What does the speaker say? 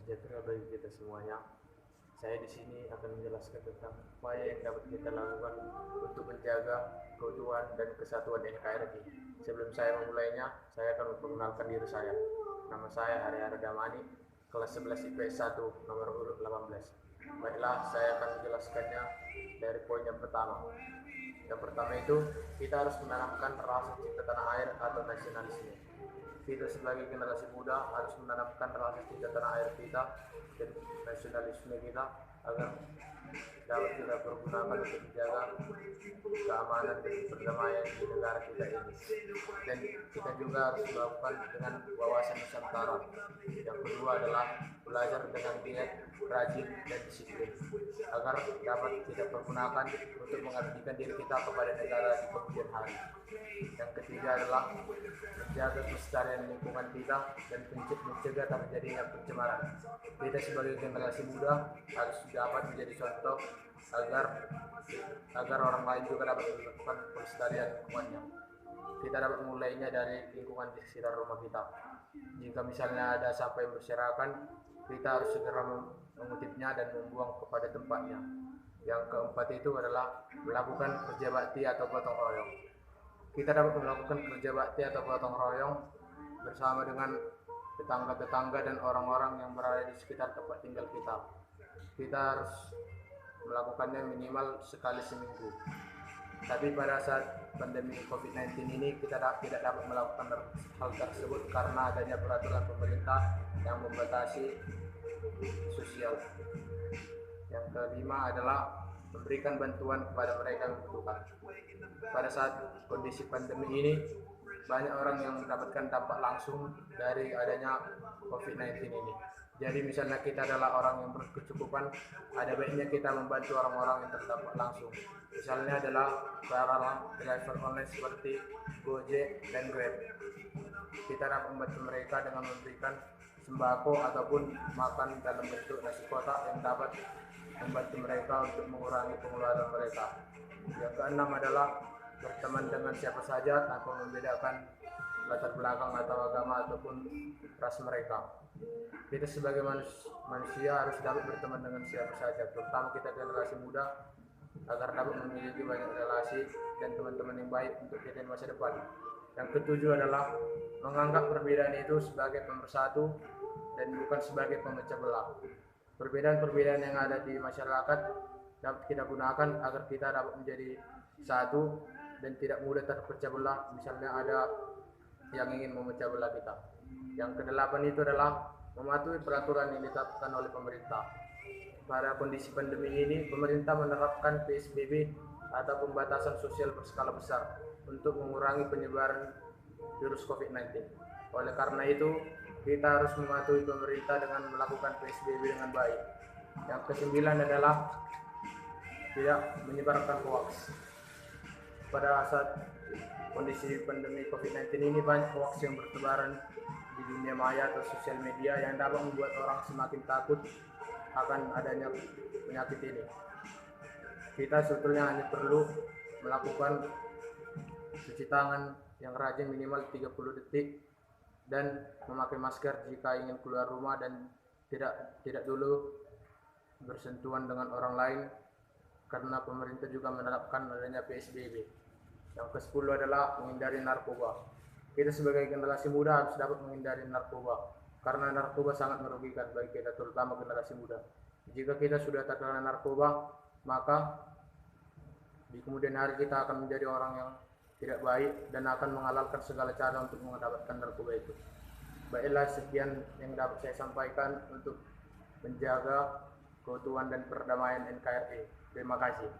sejahtera bagi kita semuanya. Saya di sini akan menjelaskan tentang upaya yang dapat kita lakukan untuk menjaga keutuhan dan kesatuan NKRI. Sebelum saya memulainya, saya akan memperkenalkan diri saya. Nama saya Hari Damani, kelas 11 IPS 1, nomor urut 18. Baiklah, saya akan menjelaskannya dari poin yang pertama. Yang pertama itu, kita harus menanamkan rasa cinta tanah air atau nasionalisme. Kita sebagai generasi muda harus menanamkan rasa cinta tanah air kita dan nasionalisme kita agar dapat kita pergunakan untuk menjaga keamanan dan perdamaian di negara kita ini. Dan kita juga harus melakukan dengan wawasan Nusantara. Yang kedua adalah belajar dengan giat, rajin, dan disiplin agar dapat kita pergunakan untuk mengabdikan diri kita kepada negara di kemudian hari. Yang ketiga adalah menjaga kelestarian lingkungan kita dan mencegah terjadinya pencemaran. Kita sebagai generasi muda harus dapat menjadi contoh agar orang lain juga dapat melakukan pelestarian lingkungannya. Kita dapat memulainya dari lingkungan di sekitar rumah kita. Jika misalnya ada sampah yang berserakan, kita harus segera mengutipnya dan membuang kepada tempatnya. Yang keempat itu adalah melakukan kerja bakti atau gotong royong. Kita dapat melakukan kerja bakti atau gotong royong bersama dengan tetangga-tetangga dan orang-orang yang berada di sekitar tempat tinggal kita. Kita harus melakukannya minimal sekali seminggu. Tapi pada saat pandemi COVID-19 ini kita tidak dapat melakukan hal tersebut karena adanya peraturan pemerintah yang membatasi sosial. Yang kelima adalah memberikan bantuan kepada mereka yang membutuhkan. Pada saat kondisi pandemi ini, banyak orang yang mendapatkan dampak langsung dari adanya COVID-19 ini. Jadi misalnya kita adalah orang yang berkecukupan, ada baiknya kita membantu orang-orang yang terdampak langsung. Misalnya adalah para driver online seperti Gojek dan Grab. Kita dapat membantu mereka dengan memberikan sembako ataupun makan dalam bentuk nasi kotak yang dapat membantu mereka untuk mengurangi pengeluaran mereka. Yang keenam adalah berteman dengan siapa saja tanpa membedakan latar belakang atau agama ataupun ras mereka. Kita sebagai manusia harus dapat berteman dengan siapa saja, terutama kita generasi muda, agar dapat memiliki banyak relasi dan teman-teman yang baik untuk kita di masa depan. Yang ketujuh adalah menganggap perbedaan itu sebagai pemersatu dan bukan sebagai pemecah belah. Perbedaan-perbedaan yang ada di masyarakat dapat kita gunakan agar kita dapat menjadi satu dan tidak mudah terpecah belah. Misalnya ada yang ingin memecah belah kita. Yang kedelapan itu adalah mematuhi peraturan yang ditetapkan oleh pemerintah. Pada kondisi pandemi ini, pemerintah menerapkan PSBB atau pembatasan sosial berskala besar untuk mengurangi penyebaran virus COVID-19. Oleh karena itu, kita harus mematuhi pemerintah dengan melakukan PSBB dengan baik. Yang kesembilan adalah tidak menyebarkan hoax. Pada saat kondisi pandemi COVID-19 ini, banyak hoax yang bertebaran di dunia maya atau sosial media yang dapat membuat orang semakin takut akan adanya penyakit ini. Kita sebetulnya hanya perlu melakukan cuci tangan yang rajin minimal 30 detik dan memakai masker jika ingin keluar rumah dan tidak dulu bersentuhan dengan orang lain karena pemerintah juga menerapkan adanya PSBB. Yang ke-10 adalah menghindari narkoba. Kita sebagai generasi muda harus dapat menghindari narkoba karena narkoba sangat merugikan bagi kita, terutama generasi muda. Jika kita sudah terkena narkoba, maka di kemudian hari kita akan menjadi orang yang tidak baik dan akan menghalalkan segala cara untuk mendapatkan narkoba itu. Baiklah, sekian yang dapat saya sampaikan untuk menjaga keutuhan dan perdamaian NKRI. Terima kasih.